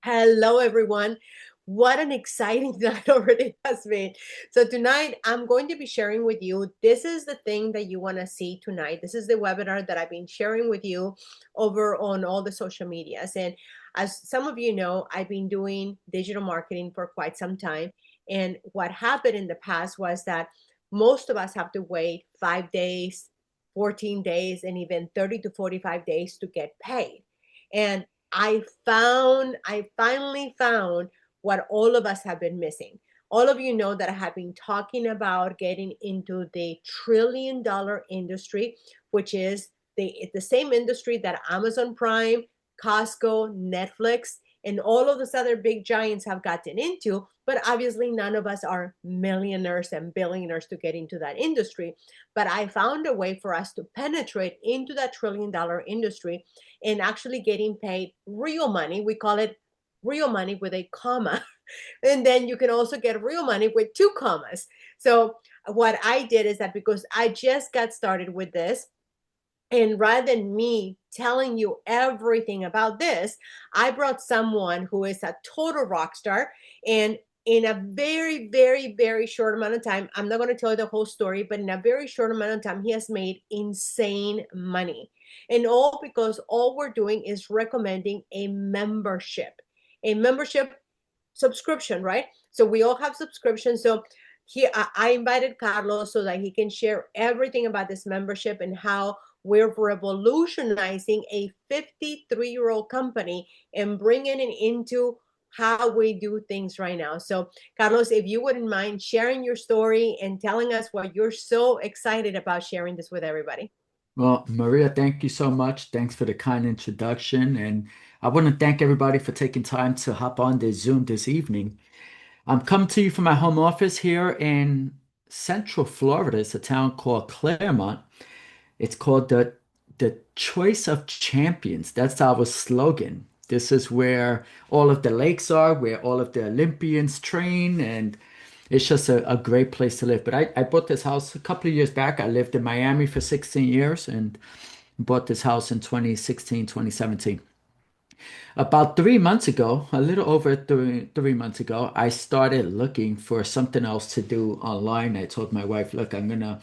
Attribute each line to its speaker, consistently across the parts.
Speaker 1: Hello, everyone. What an exciting night already has been. So, tonight I'm going to be sharing with you. This is the thing that you want to see tonight. This is the webinar that I've been sharing with you over on all the social medias. And as some of you know, I've been doing digital marketing for quite some time. And what happened in the past was that most of us have to wait 5 days, 14 days, and even 30 to 45 days to get paid. And I finally found what all of us have been missing. All of you know that I have been talking about getting into the $1 trillion industry, which is the same industry that Amazon Prime, Costco, Netflix, and all of those other big giants have gotten into. But obviously, none of us are millionaires and billionaires to get into that industry. But I found a way for us to penetrate into that $1 trillion industry and actually getting paid real money. We call it real money with a comma. And then you can also get real money with two commas. So, what I did is that because I just got started with this, and rather than me telling you everything about this, I brought someone who is a total rock star. And in a very, very, very short amount of time, I'm not going to tell you the whole story, but in a very short amount of time, he has made insane money. And all because all we're doing is recommending a membership subscription, right? So we all have subscriptions. So I invited Carlos so that he can share everything about this membership and how we're revolutionizing a 53-year-old company and bringing it into how we do things right now. So, Carlos, if you wouldn't mind sharing your story and telling us why you're so excited about sharing this with everybody.
Speaker 2: Well, Maria, thank you so much. Thanks for the kind introduction. And I want to thank everybody for taking time to hop on this Zoom this evening. I'm coming to you from my home office here in Central Florida. It's a town called Claremont. It's called the Choice of Champions. That's our slogan. This is where all of the lakes are, where all of the Olympians train, and it's just a great place to live. But I bought this house a couple of years back. I lived in Miami for 16 years and bought this house in 2016, 2017. About 3 months ago, a little over three months ago, I started looking for something else to do online. I told my wife, look, I'm gonna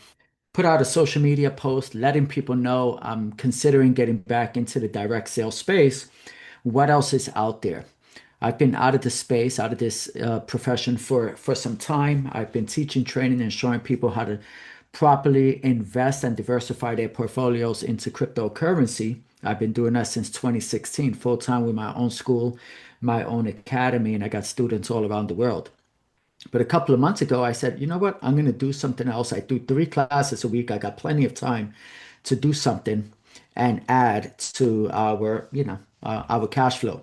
Speaker 2: put out a social media post letting people know I'm considering getting back into the direct sales space. What else is out there? I've been out of this space, out of this profession for some time. I've been teaching, training, and showing people how to properly invest and diversify their portfolios into cryptocurrency. I've been doing that since 2016, full time with my own school, my own academy, and I got students all around the world. But a couple of months ago, I said, you know what? I'm going to do something else. I do 3 classes a week. I got plenty of time to do something and add to our cash flow.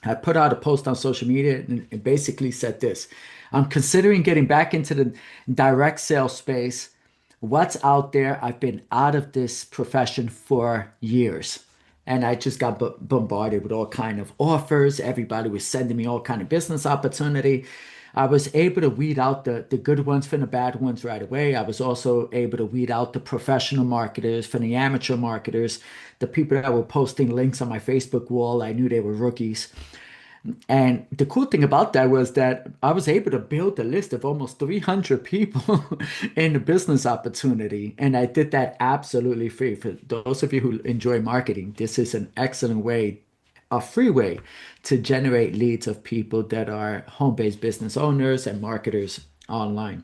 Speaker 2: I put out a post on social media and it basically said this. I'm considering getting back into the direct sales space. What's out there? I've been out of this profession for years. And I just got bombarded with all kind of offers. Everybody was sending me all kind of business opportunity. I was able to weed out the good ones from the bad ones right away. I was also able to weed out the professional marketers from the amateur marketers, the people that were posting links on my Facebook wall. I knew they were rookies. And the cool thing about that was that I was able to build a list of almost 300 people in the business opportunity. And I did that absolutely free. For those of you who enjoy marketing, this is an excellent way, a free way to generate leads of people that are home-based business owners and marketers online.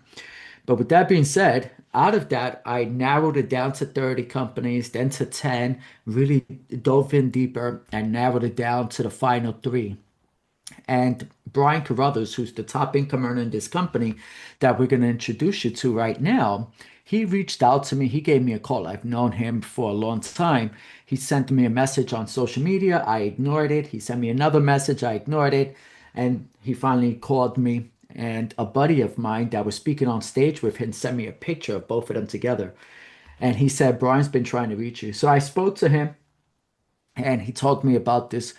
Speaker 2: But with that being said, out of that, I narrowed it down to 30 companies, then to 10, really dove in deeper and narrowed it down to the final three. And Brian Carruthers, who's the top income earner in this company that we're going to introduce you to right now, he reached out to me. He gave me a call. I've known him for a long time. He sent me a message on social media. I ignored it. He sent me another message. I ignored it. And he finally called me. And a buddy of mine that was speaking on stage with him sent me a picture of both of them together. And he said, Brian's been trying to reach you. So I spoke to him and he told me about this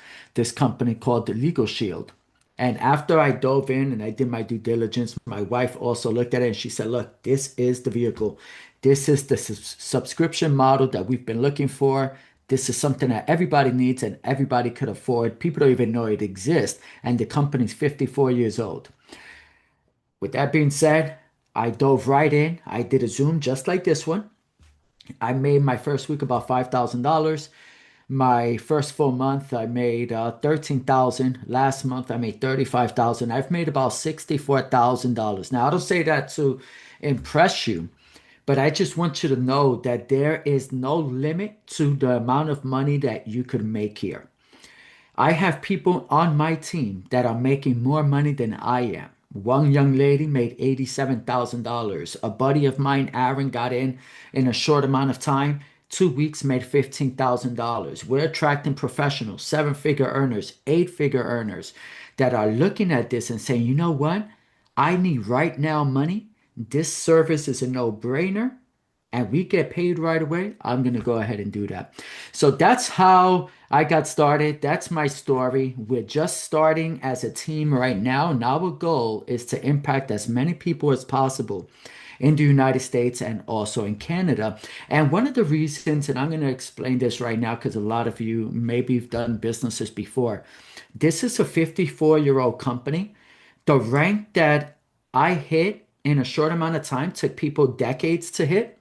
Speaker 2: company called the Legal Shield. And after I dove in and I did my due diligence, my wife also looked at it and she said, "Look, this is the vehicle. This is the subscription model that we've been looking for. This is something that everybody needs and everybody could afford. People don't even know it exists, and the company's 54 years old. With that being said, I dove right in. I did a Zoom just like this one. I made my first week about $5,000. My first full month, I made 13,000. Last month, I made 35,000. I've made about $64,000. Now, I don't say that to impress you, but I just want you to know that there is no limit to the amount of money that you could make here. I have people on my team that are making more money than I am. One young lady made $87,000. A buddy of mine, Aaron, got in a short amount of time. 2 weeks made $15,000. We're attracting professionals, seven-figure earners, eight-figure earners that are looking at this and saying, you know what? I need right now money. This service is a no-brainer and we get paid right away. I'm going to go ahead and do that. So that's how I got started. That's my story. We're just starting as a team right now, and our goal is to impact as many people as possible in the United States and also in Canada. And one of the reasons, and I'm going to explain this right now because a lot of you maybe have done businesses before. This is a 54-year-old company. The rank that I hit in a short amount of time took people decades to hit.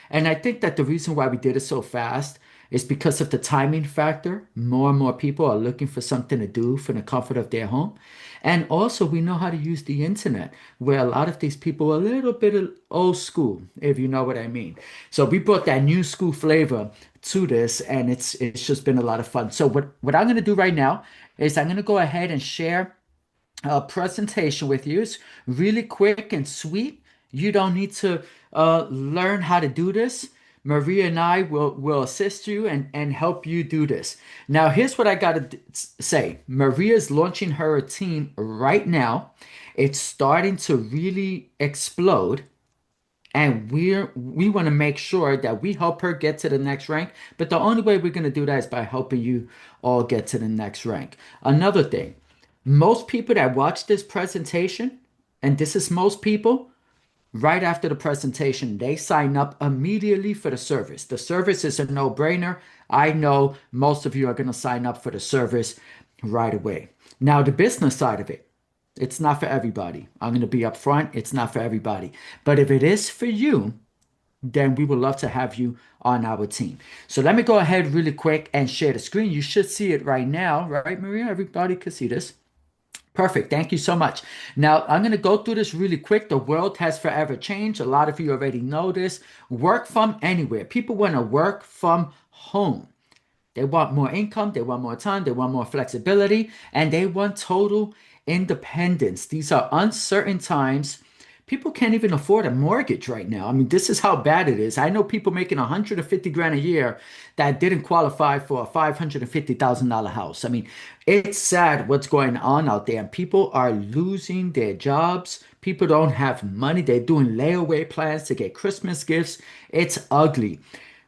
Speaker 2: And I think that the reason why we did it so fast is because of the timing factor. More and more people are looking for something to do from the comfort of their home. And also, we know how to use the internet, where a lot of these people are a little bit old school, if you know what I mean. So we brought that new school flavor to this, and it's just been a lot of fun. So what I'm going to do right now is I'm going to go ahead and share a presentation with you. It's really quick and sweet. You don't need to learn how to do this. Maria and I will assist you and help you do this. Now, here's what I got to say. Maria is launching her team right now. It's starting to really explode. And we want to make sure that we help her get to the next rank. But the only way we're going to do that is by helping you all get to the next rank. Another thing, most people that watch this presentation, and this is most people, right after the presentation, they sign up immediately for the service. The service is a no-brainer. I know most of you are going to sign up for the service right away. Now, the business side of it, it's not for everybody. I'm going to be upfront. It's not for everybody. But if it is for you, then we would love to have you on our team. So let me go ahead really quick and share the screen. You should see it right now, right, Maria? Everybody can see this. Perfect. Thank you so much. Now, I'm going to go through this really quick. The world has forever changed. A lot of you already know this. Work from anywhere. People want to work from home. They want more income. They want more time. They want more flexibility. And they want total independence. These are uncertain times. People can't even afford a mortgage right now. I mean, this is how bad it is. I know people making 150 grand a year that didn't qualify for a $550,000 house. I mean, it's sad what's going on out there. And people are losing their jobs. People don't have money. They're doing layaway plans to get Christmas gifts. It's ugly.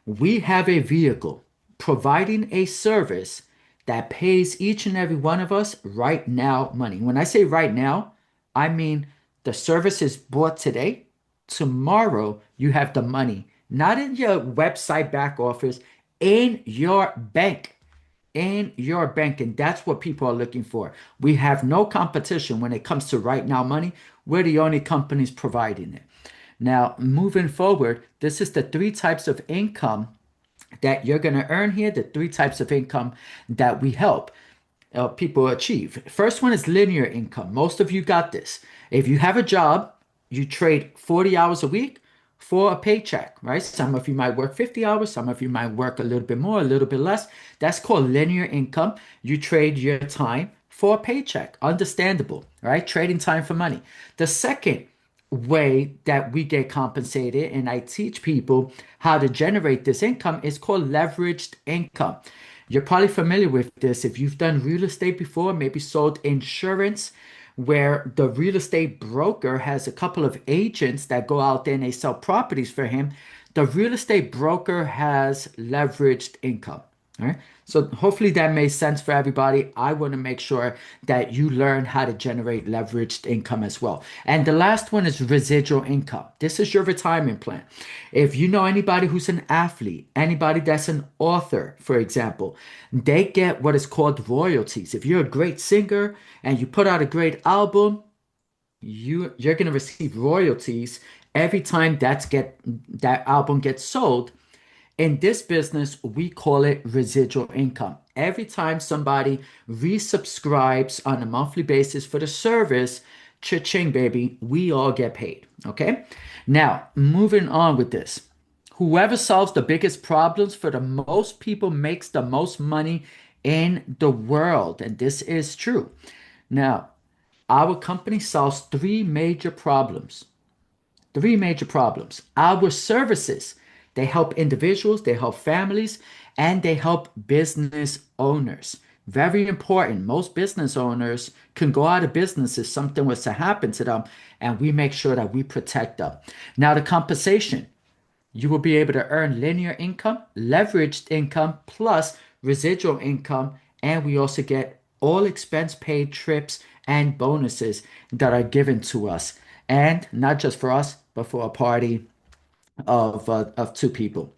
Speaker 2: We have a vehicle providing a service that pays each and every one of us right now money. When I say right now, I mean the service is bought today. Tomorrow, you have the money, not in your website back office, in your bank. In your bank. And that's what people are looking for. We have no competition when it comes to right now money. We're the only companies providing it. Now, moving forward, this is the three types of income that you're going to earn here, the three types of income that we help people achieve. First one is linear income. Most of you got this. If you have a job, you trade 40 hours a week for a paycheck, right? Some of you might work 50 hours. Some of you might work a little bit more, a little bit less. That's called linear income. You trade your time for a paycheck. Understandable, right? Trading time for money. The second way that we get compensated, and I teach people how to generate this income, is called leveraged income. You're probably familiar with this if you've done real estate before, maybe sold insurance, where the real estate broker has a couple of agents that go out there and they sell properties for him. The real estate broker has leveraged income. All right. So hopefully that made sense for everybody. I want to make sure that you learn how to generate leveraged income as well. And the last one is residual income. This is your retirement plan. If you know anybody who's an athlete, anybody that's an author, for example, they get what is called royalties. If you're a great singer and you put out a great album, you're going to receive royalties every time that album gets sold. In this business, we call it residual income. Every time somebody resubscribes on a monthly basis for the service, cha-ching, baby, we all get paid. Okay? Now, moving on with this. Whoever solves the biggest problems for the most people makes the most money in the world. And this is true. Now, our company solves three major problems. Three major problems. Our services, they help individuals, they help families, and they help business owners. Very important. Most business owners can go out of business if something was to happen to them, and we make sure that we protect them. Now, the compensation, you will be able to earn linear income, leveraged income, plus residual income, and we also get all expense paid trips and bonuses that are given to us. And not just for us, but for a party of two people.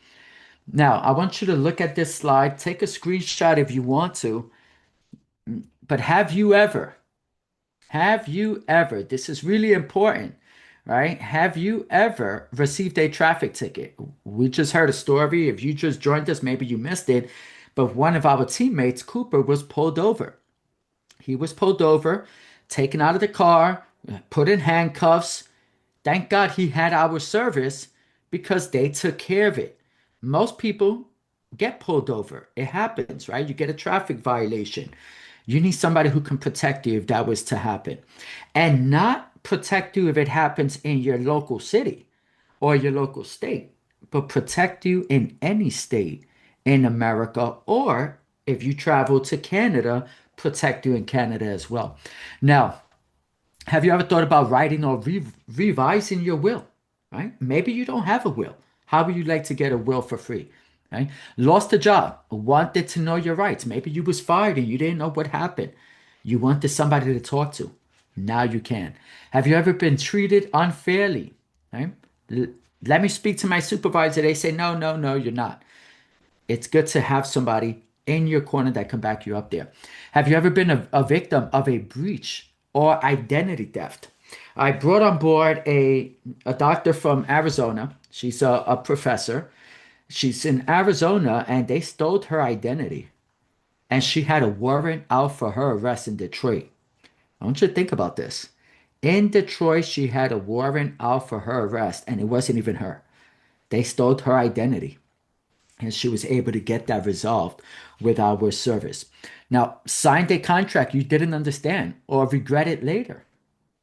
Speaker 2: Now, I want you to look at this slide, take a screenshot if you want to, but have you ever, this is really important, right? Have you ever received a traffic ticket? We just heard a story. If you just joined us, maybe you missed it, but one of our teammates, Cooper, was pulled over. He was pulled over, taken out of the car, put in handcuffs. Thank God he had our service because they took care of it. Most people get pulled over. It happens, right? You get a traffic violation. You need somebody who can protect you if that was to happen. And not protect you if it happens in your local city or your local state, but protect you in any state in America, or if you travel to Canada, protect you in Canada as well. Now, have you ever thought about writing or revising your will? Right? Maybe you don't have a will. How would you like to get a will for free? Right? Lost a job, wanted to know your rights. Maybe you was fired and you didn't know what happened. You wanted somebody to talk to. Now you can. Have you ever been treated unfairly? Right? L- Let me speak to my supervisor. They say, no, no, no, you're not. It's good to have somebody in your corner that can back you up there. Have you ever been a victim of a breach or identity theft? I brought on board a doctor from Arizona. She's a professor. She's in Arizona and they stole her identity. And she had a warrant out for her arrest in Detroit. I want you to think about this. In Detroit, she had a warrant out for her arrest, and it wasn't even her. They stole her identity, and she was able to get that resolved with our service. Now, signed a contract you didn't understand or regret it later,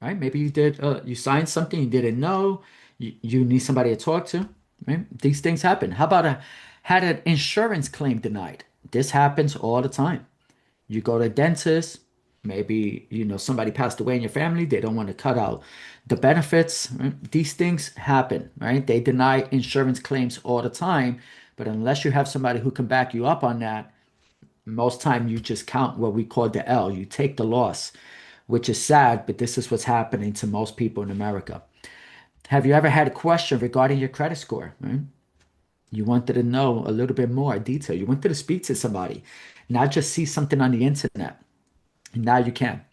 Speaker 2: right? Maybe you signed something you didn't know, you need somebody to talk to, right? These things happen. How about had an insurance claim denied? This happens all the time. You go to a dentist, maybe somebody passed away in your family, they don't want to cut out the benefits, right? These things happen, right? They deny insurance claims all the time, but unless you have somebody who can back you up on that, most time you just count what we call the L. You take the loss, which is sad, but this is what's happening to most people in America. Have you ever had a question regarding your credit score, right? You wanted to know a little bit more detail. You wanted to speak to somebody, not just see something on the internet. Now you can.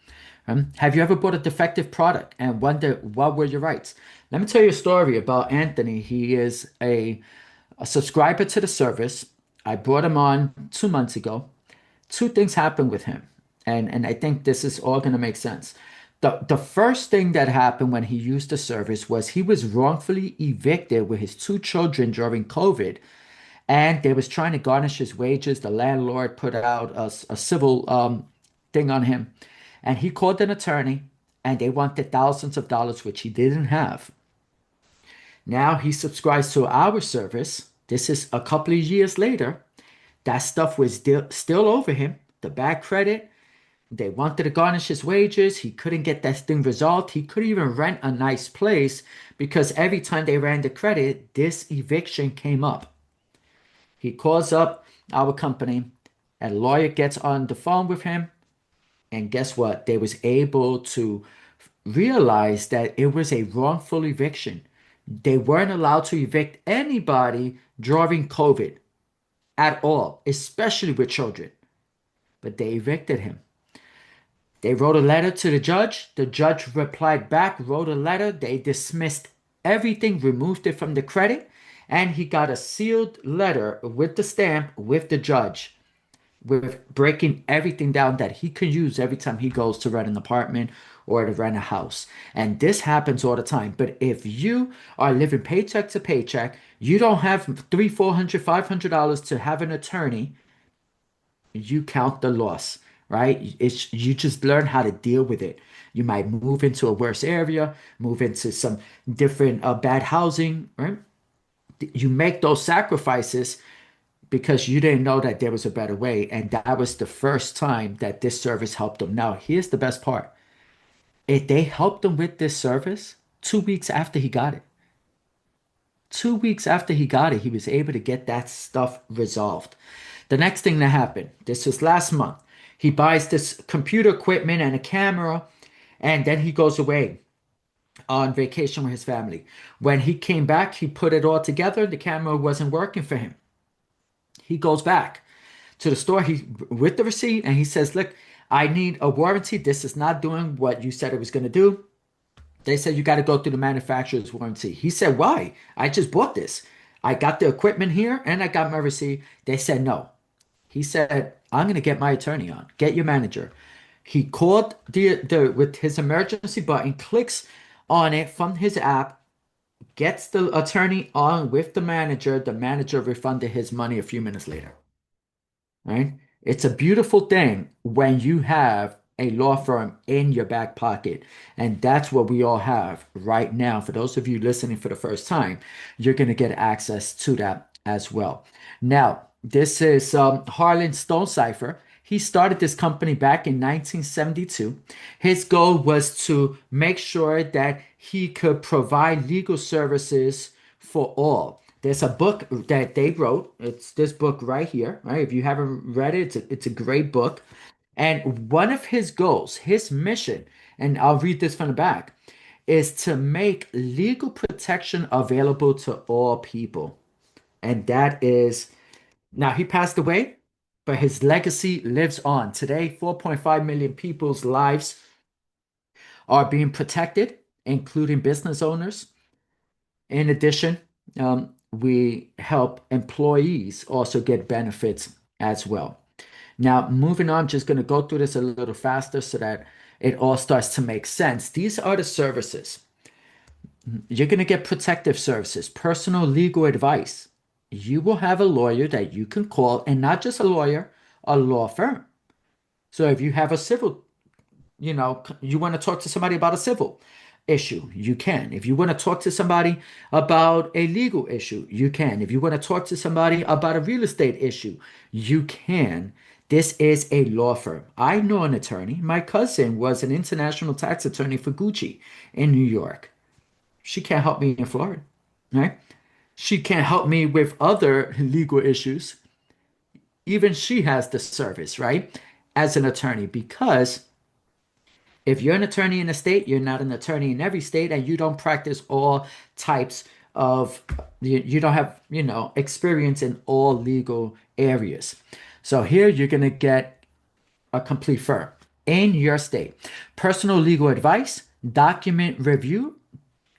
Speaker 2: Have you ever bought a defective product and wondered what were your rights? Let me tell you a story about Anthony. He is a subscriber to the service. I brought him on 2 months ago. Two things happened with him, and I think this is all going to make sense. The first thing that happened when he used the service was he was wrongfully evicted with his two children during COVID, and they was trying to garnish his wages. The landlord put out a civil thing on him, and he called an attorney, and they wanted thousands of dollars, which he didn't have. Now he subscribes to our service. This is a couple of years later. That stuff was still over him. The bad credit. They wanted to garnish his wages. He couldn't get that thing resolved. He couldn't even rent a nice place because every time they ran the credit, this eviction came up. He calls up our company. A lawyer gets on the phone with him, and guess what? They was able to realize that it was a wrongful eviction. They weren't allowed to evict anybody during COVID at all, especially with children. But they evicted him. They wrote a letter to the judge. The judge replied back, wrote a letter. They dismissed everything, removed it from the credit, and he got a sealed letter with the stamp with the judge, with breaking everything down that he could use every time he goes to rent an apartment or to rent a house. And this happens all the time. But if you are living paycheck to paycheck, you don't have three, $400, $500 to have an attorney, you count the loss, right? It's you just learn how to deal with it. You might move into a worse area, move into some different bad housing, right? You make those sacrifices because you didn't know that there was a better way. And that was the first time that this service helped them. Now, here's the best part. If they helped him with this service 2 weeks after he got it. 2 weeks after he got it, he was able to get that stuff resolved. The next thing that happened, this was last month. He buys this computer equipment and a camera, and then he goes away on vacation with his family. When he came back, he put it all together. The camera wasn't working for him. He goes back to the store with the receipt and he says, "Look, I need a warranty. This is not doing what you said it was going to do." They said, "You got to go through the manufacturer's warranty." He said, "Why? I just bought this. I got the equipment here and I got my receipt." They said, "No." He said, "I'm going to get my attorney on. Get your manager." He called the with his emergency button, clicks on it from his app, gets the attorney on with the manager. The manager refunded his money a few minutes later. Right? It's a beautiful thing when you have a law firm in your back pocket. And that's what we all have right now. For those of you listening for the first time, you're going to get access to that as well. Now, this is Harlan Stonecipher. He started this company back in 1972. His goal was to make sure that he could provide legal services for all. There's a book that they wrote. It's this book right here, right? If you haven't read it, it's a great book. And one of his goals, his mission, and I'll read this from the back, is to make legal protection available to all people. And that is, now he passed away, but his legacy lives on. Today, 4.5 million people's lives are being protected, including business owners. In addition, we help employees also get benefits as well. Now, moving on, just going to go through this a little faster so that it all starts to make sense. These are the services. You're going to get protective services, personal legal advice. You will have a lawyer that you can call, and not just a lawyer, a law firm. So if you have a civil, you want to talk to somebody about a civil issue, you can. If you want to talk to somebody about a legal issue, you can. If you want to talk to somebody about a real estate issue, you can. This is a law firm. I know an attorney. My cousin was an international tax attorney for Gucci in New York. She can't help me in Florida, right? She can't help me with other legal issues. Even she has the service, right? As an attorney, because if you're an attorney in a state, you're not an attorney in every state, and you don't practice all types of, you don't have, experience in all legal areas. So here you're going to get a complete firm in your state. Personal legal advice, document review.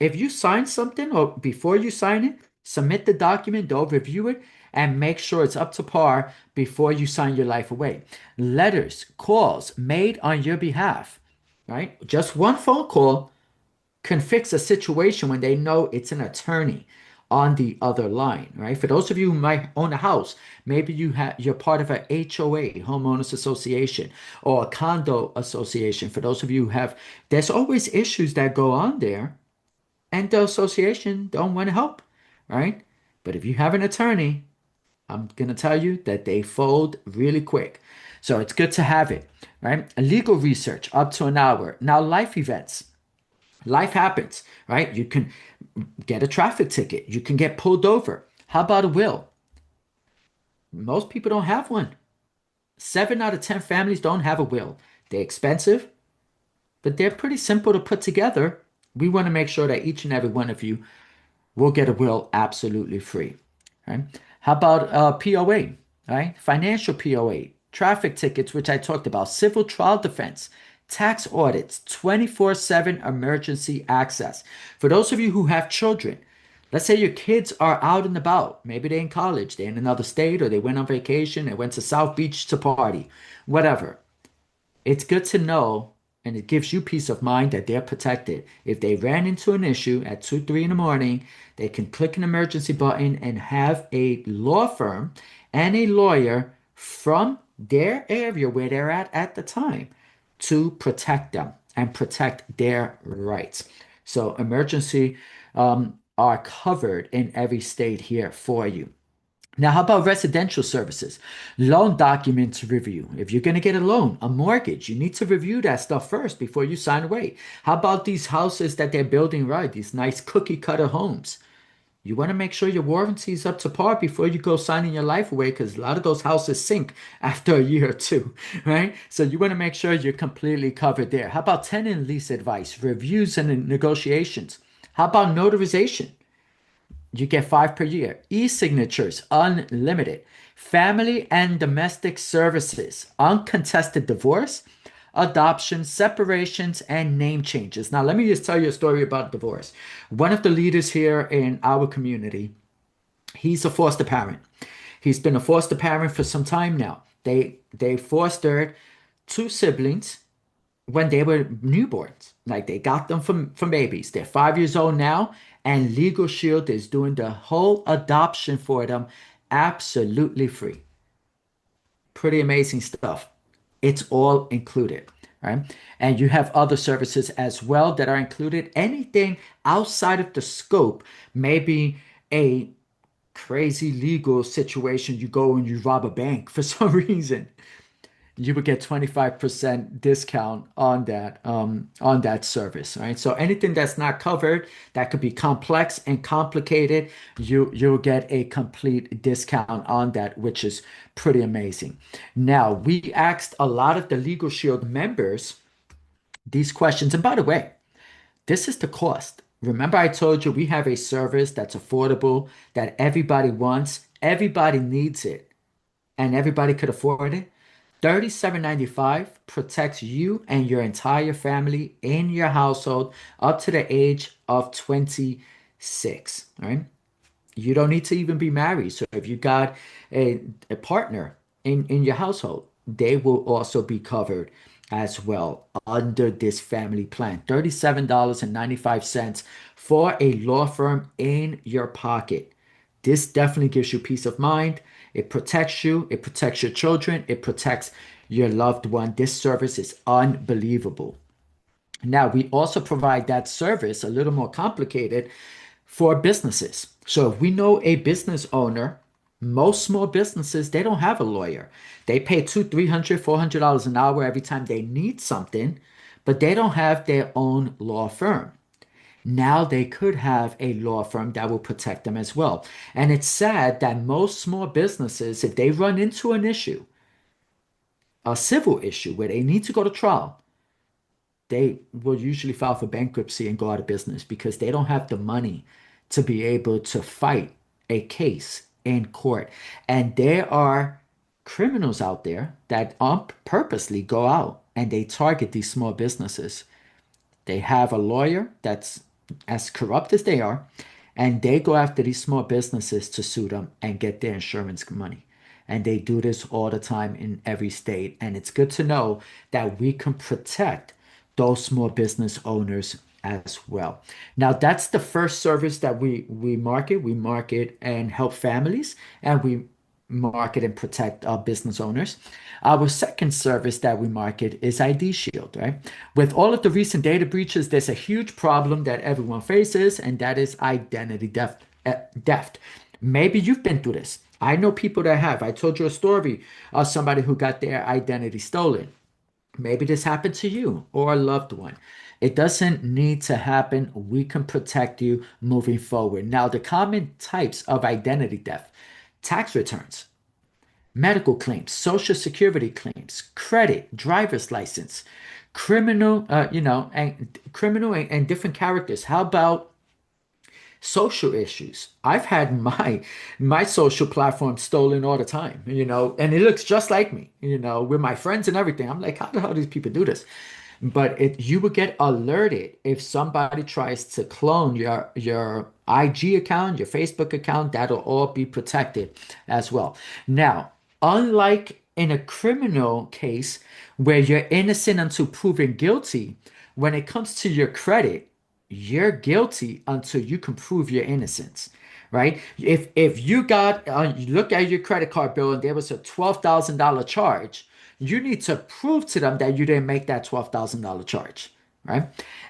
Speaker 2: If you sign something or before you sign it, submit the document, they'll review it and make sure it's up to par before you sign your life away. Letters, calls made on your behalf, right? Just one phone call can fix a situation when they know it's an attorney on the other line, right? For those of you who might own a house, maybe you're part of a HOA, homeowners association, or a condo association. For those of you who there's always issues that go on there, and the association don't want to help, right? But if you have an attorney, I'm gonna tell you that they fold really quick. So it's good to have it, right? Legal research up to an hour. Now, life events. Life happens, right? You can get a traffic ticket. You can get pulled over. How about a will? Most people don't have one. 7 out of 10 families don't have a will. They're expensive, but they're pretty simple to put together. We want to make sure that each and every one of you will get a will absolutely free. Right? How about POA? Right? Financial POA, traffic tickets, which I talked about, civil trial defense, tax audits, 24/7 emergency access. For those of you who have children, let's say your kids are out and about. Maybe they're in college, they're in another state, or they went on vacation, they went to South Beach to party, whatever. It's good to know, and it gives you peace of mind that they're protected. If they ran into an issue at 2, 3 in the morning, they can click an emergency button and have a law firm and a lawyer from their area where they're at the time to protect them and protect their rights. So emergency are covered in every state here for you. Now, how about residential services? Loan documents review. If you're going to get a loan, a mortgage, you need to review that stuff first before you sign away. How about these houses that they're building right, these nice cookie cutter homes? You want to make sure your warranty is up to par before you go signing your life away because a lot of those houses sink after a year or two, right? So you want to make sure you're completely covered there. How about tenant lease advice, reviews and negotiations? How about notarization? You get 5 per year. E-signatures, unlimited. Family and domestic services, uncontested divorce, adoption, separations, and name changes. Now, let me just tell you a story about divorce. One of the leaders here in our community, he's a foster parent. He's been a foster parent for some time now. They fostered two siblings when they were newborns. Like they got them from babies. They're 5 years old now, and Legal Shield is doing the whole adoption for them absolutely free. Pretty amazing stuff. It's all included, right? And you have other services as well that are included. Anything outside of the scope, maybe a crazy legal situation, you go and you rob a bank for some reason, you would get 25% discount on that service, right? So anything that's not covered that could be complex and complicated, you'll get a complete discount on that, which is pretty amazing. Now, we asked a lot of the Legal Shield members these questions. And by the way, this is the cost. Remember, I told you we have a service that's affordable, that everybody wants, everybody needs it, and everybody could afford it. 37.95 protects you and your entire family in your household up to the age of 26. All right. You don't need to even be married. So if you got a partner in your household, they will also be covered as well under this family plan. $37.95 for a law firm in your pocket. This definitely gives you peace of mind. It protects you, it protects your children, it protects your loved one. This service is unbelievable. Now, we also provide that service a little more complicated for businesses. So, if we know a business owner, most small businesses, they don't have a lawyer. They pay two, $300, $400 an hour every time they need something, but they don't have their own law firm. Now they could have a law firm that will protect them as well. And it's sad that most small businesses, if they run into an issue, a civil issue where they need to go to trial, they will usually file for bankruptcy and go out of business because they don't have the money to be able to fight a case in court. And there are criminals out there that purposely go out and they target these small businesses. They have a lawyer that's as corrupt as they are, and they go after these small businesses to sue them and get their insurance money. And they do this all the time in every state. And it's good to know that we can protect those small business owners as well. Now, that's the first service that we market. We market and help families, and we market and protect our business owners. Our second service that we market is ID Shield, right? With all of the recent data breaches, there's a huge problem that everyone faces, and that is identity theft. Maybe you've been through this. I know people that have. I told you a story of somebody who got their identity stolen. Maybe this happened to you or a loved one. It doesn't need to happen. We can protect you moving forward. Now, the common types of identity theft, tax returns. medical claims, social security claims, credit, driver's license, criminal, and different characters. How about social issues? I've had my social platform stolen all the time, and it looks just like me, with my friends and everything. I'm like, how the hell do these people do this? But you will get alerted if somebody tries to clone your IG account, your Facebook account, that'll all be protected as well. Now, unlike in a criminal case where you're innocent until proven guilty, when it comes to your credit, you're guilty until you can prove your innocence, right? If you got you look at your credit card bill and there was a $12,000 charge, you need to prove to them that you didn't make that $12,000 charge, right?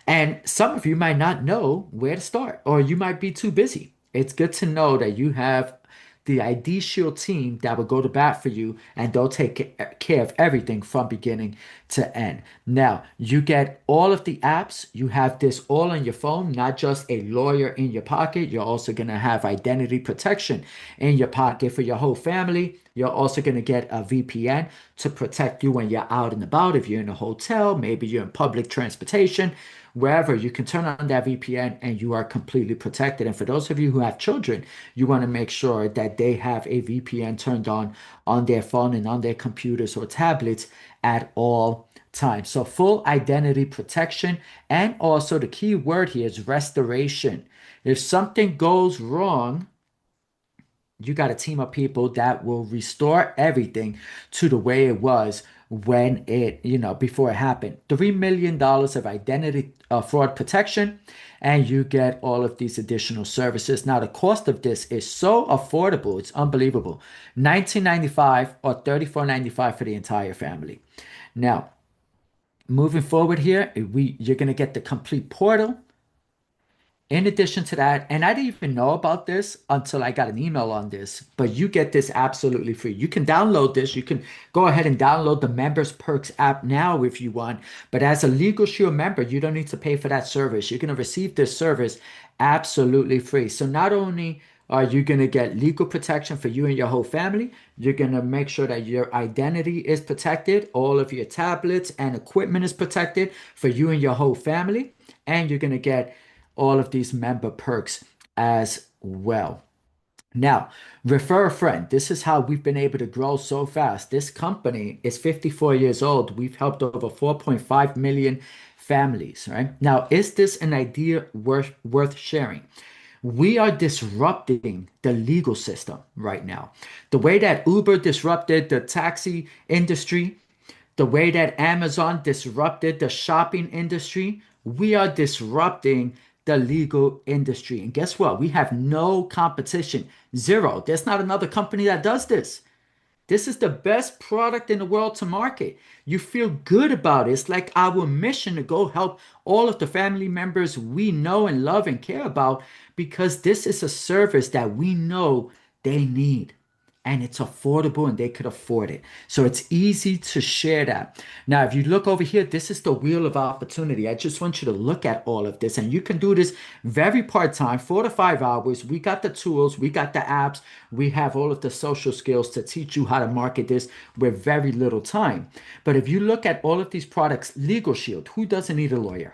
Speaker 2: And some of you might not know where to start, or you might be too busy. It's good to know that you have the ID Shield team that will go to bat for you, and they'll take care of everything from beginning to end. Now, you get all of the apps. You have this all on your phone, not just a lawyer in your pocket. You're also going to have identity protection in your pocket for your whole family. You're also going to get a VPN to protect you when you're out and about. If you're in a hotel, maybe you're in public transportation, wherever, you can turn on that VPN and you are completely protected. And for those of you who have children, you want to make sure that they have a VPN turned on their phone and on their computers or tablets at all times. So full identity protection. And also the key word here is restoration. If something goes wrong, you got a team of people that will restore everything to the way it was when before it happened. $3 million of identity fraud protection, and you get all of these additional services. Now, the cost of this is so affordable, it's unbelievable. $19.95 or $34.95 for the entire family. Now, moving forward here, you're going to get the complete portal. In addition to that, and I didn't even know about this until I got an email on this, but you get this absolutely free. You can download this. You can go ahead and download the Members Perks app now if you want. But as a Legal Shield member, you don't need to pay for that service. You're going to receive this service absolutely free. So not only are you going to get legal protection for you and your whole family, you're going to make sure that your identity is protected, all of your tablets and equipment is protected for you and your whole family, and you're going to get all of these member perks as well. Now, refer a friend. This is how we've been able to grow so fast. This company is 54 years old. We've helped over 4.5 million families, right? Now, is this an idea worth sharing? We are disrupting the legal system right now. The way that Uber disrupted the taxi industry, the way that Amazon disrupted the shopping industry, we are disrupting the legal industry. And guess what? We have no competition. Zero. There's not another company that does this. This is the best product in the world to market. You feel good about it. It's like our mission to go help all of the family members we know and love and care about, because this is a service that we know they need. And it's affordable and they could afford it. So it's easy to share that. Now, if you look over here, this is the wheel of opportunity. I just want you to look at all of this. And you can do this very part-time, 4 to 5 hours. We got the tools, we got the apps, we have all of the social skills to teach you how to market this with very little time. But if you look at all of these products, Legal Shield, who doesn't need a lawyer,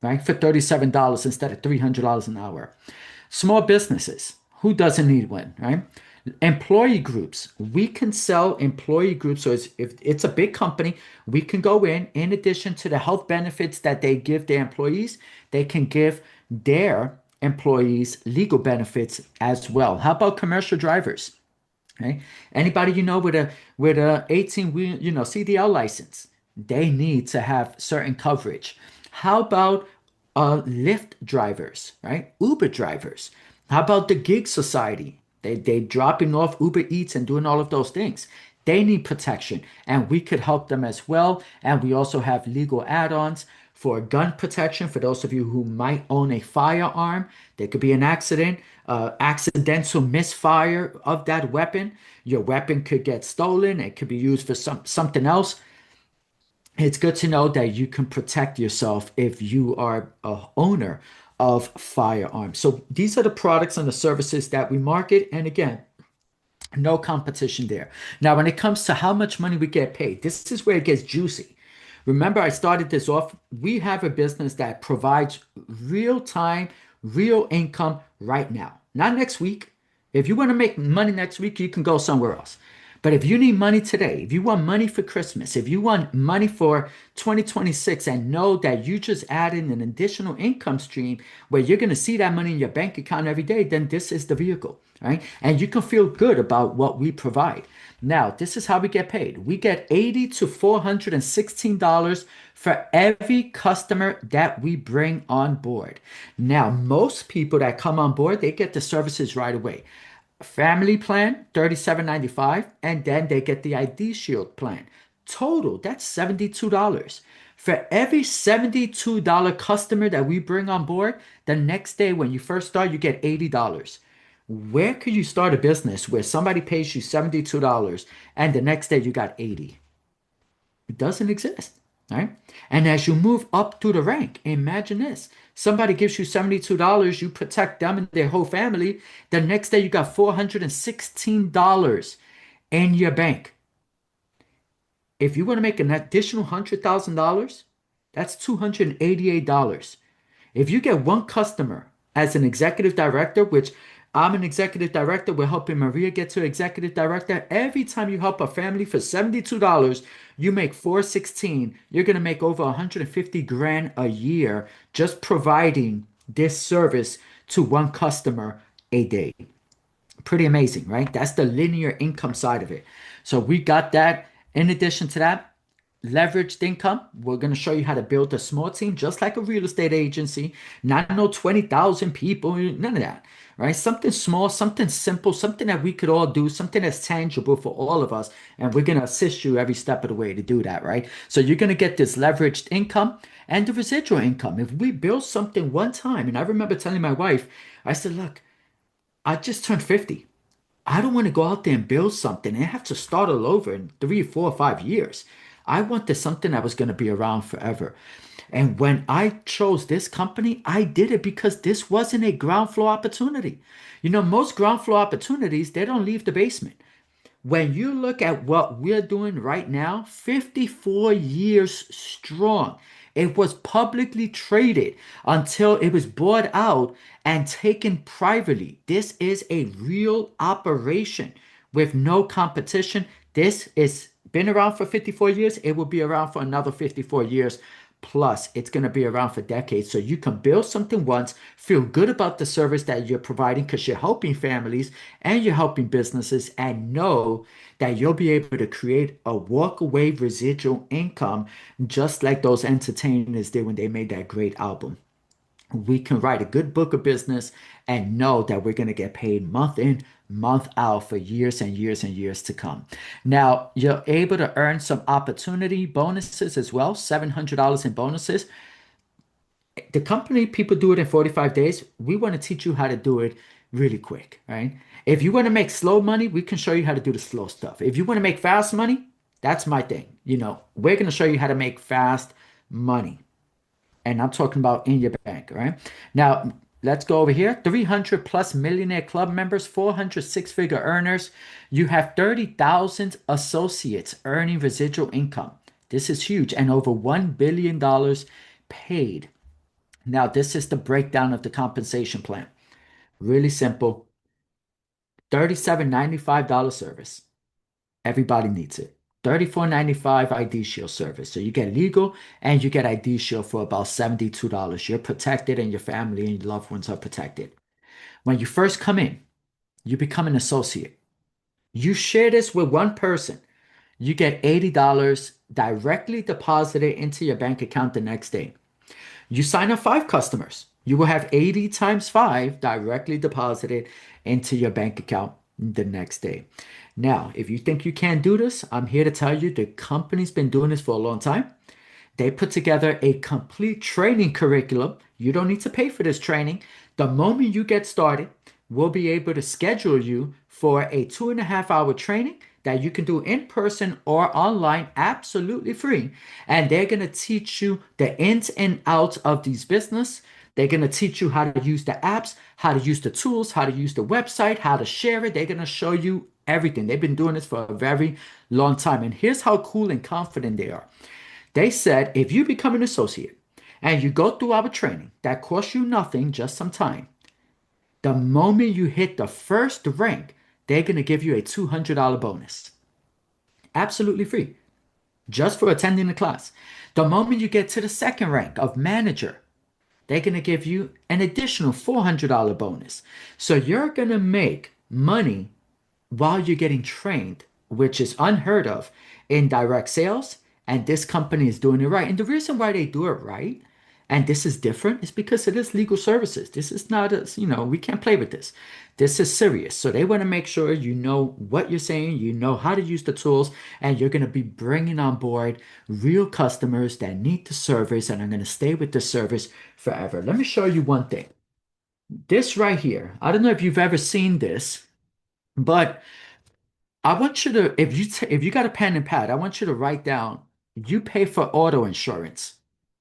Speaker 2: right? For $37 instead of $300 an hour. Small businesses, who doesn't need one, right? Employee groups, we can sell employee groups. So if it's a big company, we can go in addition to the health benefits that they give their employees, they can give their employees legal benefits as well. How about commercial drivers? Okay. Anybody with a 18 wheel, CDL license, they need to have certain coverage. How about Lyft drivers, right? Uber drivers. How about the gig society? They dropping off Uber Eats and doing all of those things. They need protection, and we could help them as well. And we also have legal add-ons for gun protection for those of you who might own a firearm. There could be an accident, accidental misfire of that weapon. Your weapon could get stolen. It could be used for something else. It's good to know that you can protect yourself if you are a owner of firearms. So these are the products and the services that we market. And again, No competition there. Now, when it comes to how much money we get paid, this is where it gets juicy. Remember, I started this off. We have a business that provides real time, real income right now, not next week. If you want to make money next week, you can go somewhere else. But if you need money today, if you want money for Christmas, if you want money for 2026 and know that you just added an additional income stream where you're going to see that money in your bank account every day, then this is the vehicle, right? And you can feel good about what we provide. Now, this is how we get paid. We get $80 to $416 for every customer that we bring on board. Now, most people that come on board, they get the services right away. Family plan, $37.95, and then they get the ID Shield plan. Total, that's $72. For every $72 customer that we bring on board, the next day when you first start, you get $80. Where could you start a business where somebody pays you $72 and the next day you got 80? It doesn't exist, right? And as you move up through the rank, imagine this. Somebody gives you $72, you protect them and their whole family. The next day you got $416 in your bank. If you want to make an additional $100,000, that's $288. If you get one customer as an executive director, which I'm an executive director, we're helping Maria get to executive director. Every time you help a family for $72, you make 416. You're going to make over 150 grand a year just providing this service to one customer a day. Pretty amazing, right? That's the linear income side of it. So we got that. In addition to that, leveraged income. We're going to show you how to build a small team, just like a real estate agency. Not no 20,000 people, none of that, right? Something small, something simple, something that we could all do, something that's tangible for all of us. And we're going to assist you every step of the way to do that, right? So you're going to get this leveraged income and the residual income. If we build something one time, and I remember telling my wife, I said, look, I just turned 50. I don't want to go out there and build something and have to start all over in 3, 4, 5 years. I wanted something that was going to be around forever. And when I chose this company, I did it because this wasn't a ground floor opportunity. You know, most ground floor opportunities, they don't leave the basement. When you look at what we're doing right now, 54 years strong. It was publicly traded until it was bought out and taken privately. This is a real operation with no competition. This is been around for 54 years. It will be around for another 54 years. Plus, it's going to be around for decades. So you can build something once, feel good about the service that you're providing because you're helping families and you're helping businesses, and know that you'll be able to create a walk-away residual income just like those entertainers did when they made that great album. We can write a good book of business and know that we're going to get paid month in, month out for years and years and years to come. Now, you're able to earn some opportunity bonuses as well, $700 in bonuses. The company, people do it in 45 days. We want to teach you how to do it really quick, right? If you want to make slow money, we can show you how to do the slow stuff. If you want to make fast money, that's my thing. You know, we're going to show you how to make fast money. And I'm talking about in your bank, right? Now, let's go over here. 300 plus millionaire club members, 400 six-figure earners. You have 30,000 associates earning residual income. This is huge, and over $1 billion paid. Now, this is the breakdown of the compensation plan. Really simple. $37.95 service. Everybody needs it. $34.95 ID Shield service. So you get legal and you get ID Shield for about $72. You're protected and your family and your loved ones are protected. When you first come in, you become an associate. You share this with one person. You get $80 directly deposited into your bank account the next day. You sign up 5 customers. You will have 80 times 5 directly deposited into your bank account the next day. Now, if you think you can't do this, I'm here to tell you the company's been doing this for a long time. They put together a complete training curriculum. You don't need to pay for this training. The moment you get started, we'll be able to schedule you for a 2.5 hour training that you can do in person or online absolutely free. And they're going to teach you the ins and outs of these business, They're going to teach you how to use the apps, how to use the tools, how to use the website, how to share it. They're going to show you everything. They've been doing this for a very long time. And here's how cool and confident they are. They said if you become an associate and you go through our training that costs you nothing, just some time, the moment you hit the first rank, they're going to give you a $200 bonus. Absolutely free, just for attending the class. The moment you get to the second rank of manager, they're going to give you an additional $400 bonus. So you're going to make money while you're getting trained, which is unheard of in direct sales. And this company is doing it right. And the reason why they do it right, and this is different, is because it is legal services. This is not a, we can't play with this. This is serious. So they want to make sure you know what you're saying, you know how to use the tools, and you're going to be bringing on board real customers that need the service and are going to stay with the service forever. Let me show you one thing. This right here, I don't know if you've ever seen this, but I want you to, if you got a pen and pad, I want you to write down, you pay for auto insurance.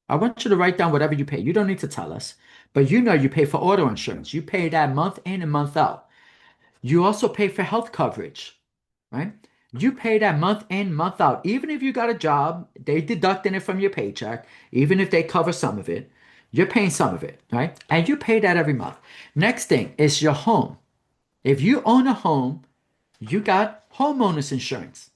Speaker 2: I want you to write down whatever you pay. You don't need to tell us, but you know you pay for auto insurance. You pay that month in and month out. You also pay for health coverage, right? You pay that month in, month out. Even if you got a job, they deducting it from your paycheck. Even if they cover some of it, you're paying some of it, right? And you pay that every month. Next thing is your home. If you own a home, you got homeowners insurance.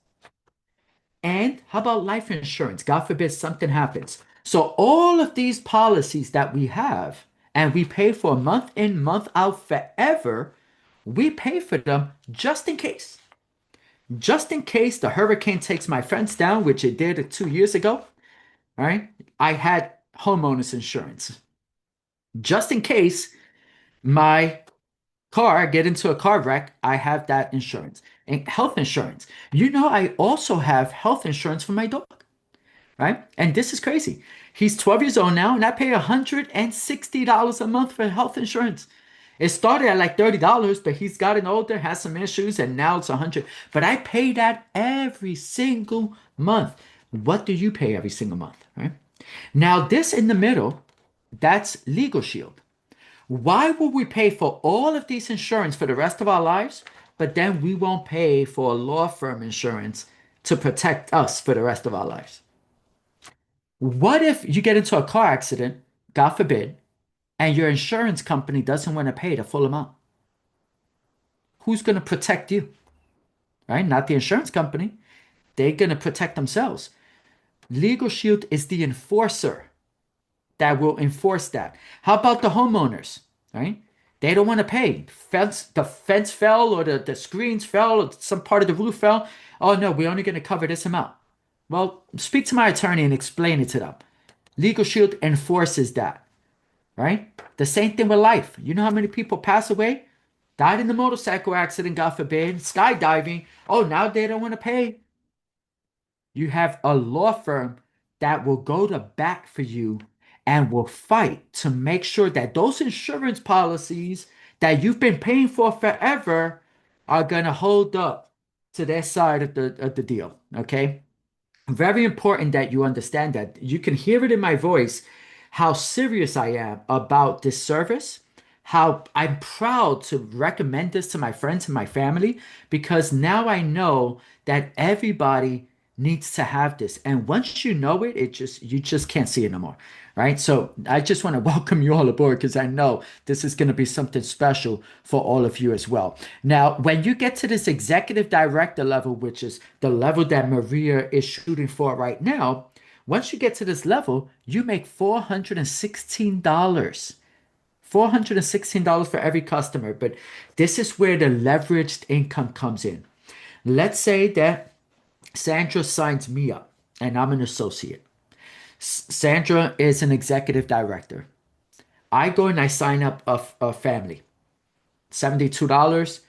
Speaker 2: And how about life insurance? God forbid something happens. So all of these policies that we have and we pay for month in, month out forever, we pay for them just in case. Just in case the hurricane takes my fence down, which it did 2 years ago, all right? I had homeowners insurance. Just in case my car get into a car wreck, I have that insurance and health insurance. I also have health insurance for my dog, right? And this is crazy. He's 12 years old now, and I pay $160 a month for health insurance. It started at like $30, but he's gotten older, has some issues, and now it's 100. But I pay that every single month. What do you pay every single month, right? Now, this in the middle, that's Legal Shield. Why would we pay for all of these insurance for the rest of our lives, but then we won't pay for a law firm insurance to protect us for the rest of our lives? What if you get into a car accident, God forbid, and your insurance company doesn't want to pay the full amount? Who's going to protect you? Right? Not the insurance company. They're going to protect themselves. Legal Shield is the enforcer that will enforce that. How about the homeowners, right? They don't want to pay. The fence fell or the screens fell or some part of the roof fell. Oh no, we're only going to cover this amount. Well, speak to my attorney and explain it to them. Legal Shield enforces that, right? The same thing with life. You know how many people pass away? Died in a motorcycle accident, God forbid, skydiving. Oh, now they don't want to pay. You have a law firm that will go to bat for you and will fight to make sure that those insurance policies that you've been paying for forever are going to hold up to their side of the deal. Okay? Very important that you understand that. You can hear it in my voice how serious I am about this service, how I'm proud to recommend this to my friends and my family, because now I know that everybody needs to have this. And once you know it, you just can't see it no more. Right. So I just want to welcome you all aboard because I know this is going to be something special for all of you as well. Now, when you get to this executive director level, which is the level that Maria is shooting for right now, once you get to this level, you make $416. $416 for every customer. But this is where the leveraged income comes in. Let's say that Sandra signs me up and I'm an associate. Sandra is an executive director. I go and I sign up a family. $72.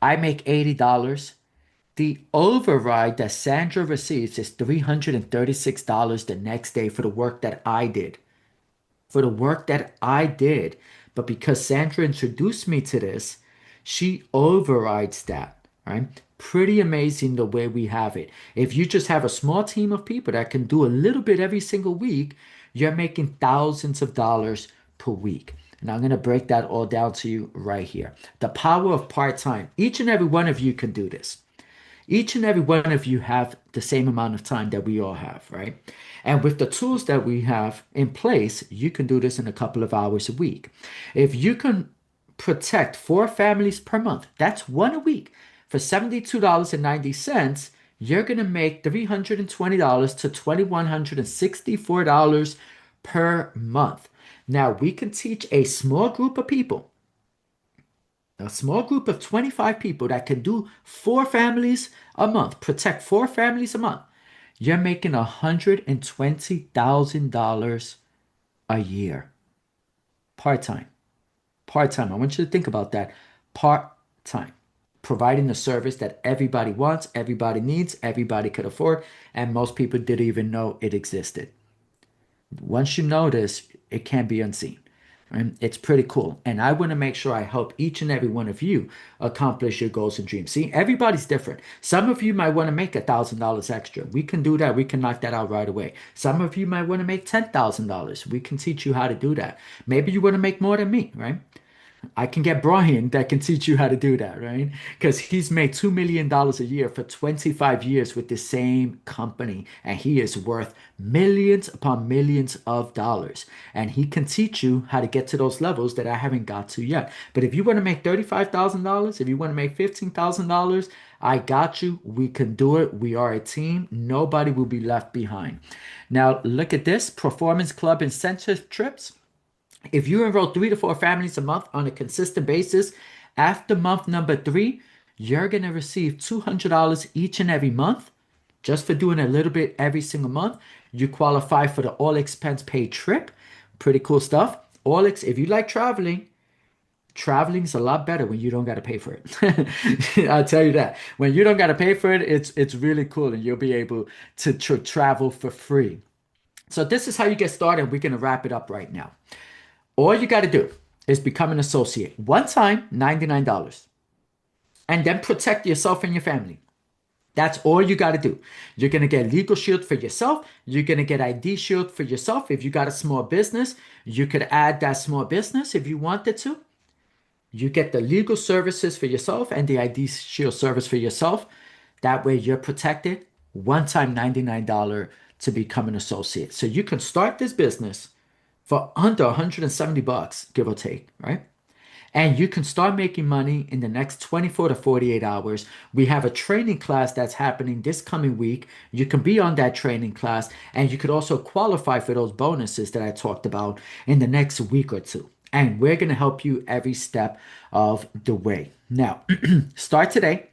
Speaker 2: I make $80. The override that Sandra receives is $336 the next day for the work that I did. For the work that I did. But because Sandra introduced me to this, she overrides that, right? Pretty amazing the way we have it. If you just have a small team of people that can do a little bit every single week, you're making thousands of dollars per week. And I'm going to break that all down to you right here. The power of part-time. Each and every one of you can do this. Each and every one of you have the same amount of time that we all have, right? And with the tools that we have in place, you can do this in a couple of hours a week. If you can protect 4 families per month, that's one a week for $72.90, you're going to make $320 to $2,164 per month. Now, we can teach a small group of people, a small group of 25 people that can do 4 families a month, protect 4 families a month. You're making $120,000 a year. Part-time. Part-time. I want you to think about that. Part-time. Providing the service that everybody wants, everybody needs, everybody could afford, and most people didn't even know it existed. Once you know this, it can't be unseen. And it's pretty cool. And I want to make sure I help each and every one of you accomplish your goals and dreams. See, everybody's different. Some of you might want to make $1,000 extra. We can do that. We can knock that out right away. Some of you might want to make $10,000. We can teach you how to do that. Maybe you want to make more than me, right? I can get Brian that can teach you how to do that, right? Because he's made $2 million a year for 25 years with the same company, and he is worth millions upon millions of dollars. And he can teach you how to get to those levels that I haven't got to yet. But if you want to make $35,000, if you want to make $15,000, I got you. We can do it. We are a team. Nobody will be left behind. Now, look at this Performance Club incentive trips. If you enroll 3 to 4 families a month on a consistent basis, after month number 3, you're going to receive $200 each and every month just for doing a little bit every single month. You qualify for the all expense paid trip. Pretty cool stuff. If you like traveling, traveling's a lot better when you don't got to pay for it. I'll tell you that. When you don't got to pay for it, it's really cool and you'll be able to travel for free. So this is how you get started. We're going to wrap it up right now. All you got to do is become an associate. One time, $99. And then protect yourself and your family. That's all you got to do. You're going to get Legal Shield for yourself. You're going to get ID Shield for yourself. If you got a small business, you could add that small business if you wanted to. You get the legal services for yourself and the ID Shield service for yourself. That way you're protected. One time $99 to become an associate. So you can start this business for under 170 bucks, give or take, right? And you can start making money in the next 24 to 48 hours. We have a training class that's happening this coming week. You can be on that training class, and you could also qualify for those bonuses that I talked about in the next week or two. And we're going to help you every step of the way. Now, start today.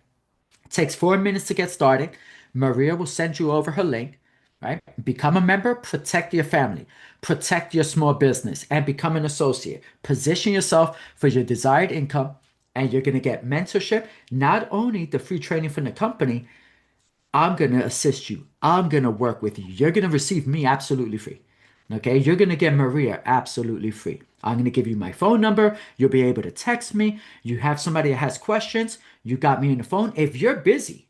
Speaker 2: It takes 4 minutes to get started. Maria will send you over her link. Right? Become a member, protect your family, protect your small business, and become an associate. Position yourself for your desired income, and you're going to get mentorship, not only the free training from the company. I'm going to assist you. I'm going to work with you. You're going to receive me absolutely free. Okay? You're going to get Maria absolutely free. I'm going to give you my phone number. You'll be able to text me. You have somebody that has questions. You got me on the phone. If you're busy,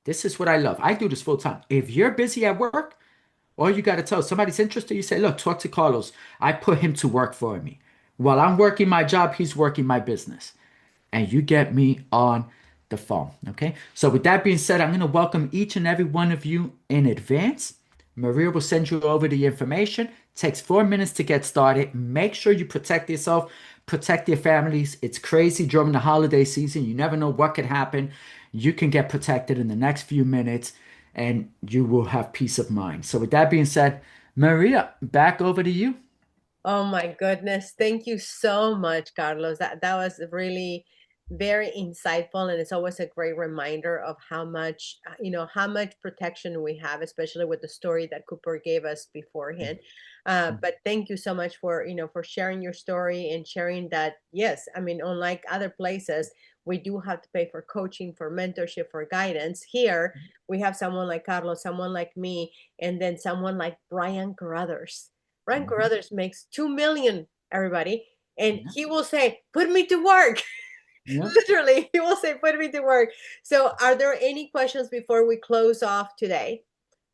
Speaker 2: this is what I love. I do this full time. If you're busy at work, all you got to tell somebody's interested, you say, look, talk to Carlos. I put him to work for me. While I'm working my job, he's working my business. And you get me on the phone. Okay. So with that being said, I'm going to welcome each and every one of you in advance. Maria will send you over the information. It takes 4 minutes to get started. Make sure you protect yourself, protect your families. It's crazy during the holiday season. You never know what could happen. You can get protected in the next few minutes and you will have peace of mind. So with that being said, Maria, back over to you.
Speaker 1: Oh my goodness. Thank you so much, Carlos. That was really very insightful, and it's always a great reminder of how much, how much protection we have, especially with the story that Cooper gave us beforehand. But thank you so much for, for sharing your story and sharing that. Yes, I mean, unlike other places, we do have to pay for coaching, for mentorship, for guidance. Here, we have someone like Carlos, someone like me, and then someone like Brian Carruthers. Brian
Speaker 2: Mhm.
Speaker 1: Carruthers makes 2 million, everybody, and
Speaker 2: Yeah.
Speaker 1: he will say, "Put me to work."
Speaker 2: Yeah.
Speaker 1: Literally, he will say, "Put me to work." So, are there any questions before we close off today?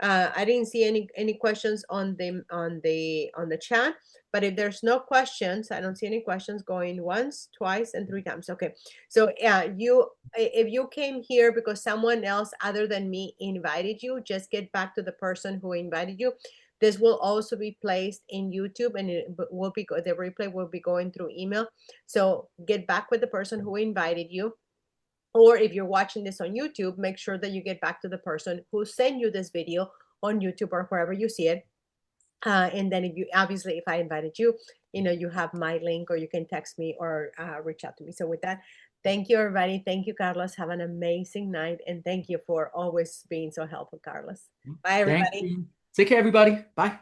Speaker 1: I didn't see any questions on the chat, but if there's no questions, I don't see any questions going once, twice, and three times. Okay, so yeah, if you came here because someone else other than me invited you, just get back to the person who invited you. This will also be placed in YouTube, and the replay will be going through email. So get back with the person who invited you. Or if you're watching this on YouTube, make sure that you get back to the person who sent you this video on YouTube or wherever you see it. And then if I invited you, you have my link, or you can text me or reach out to me. So with that, thank you, everybody. Thank you, Carlos. Have an amazing night. And thank you for always being so helpful, Carlos. Bye,
Speaker 2: Thank
Speaker 1: everybody.
Speaker 2: you. Take care, everybody. Bye.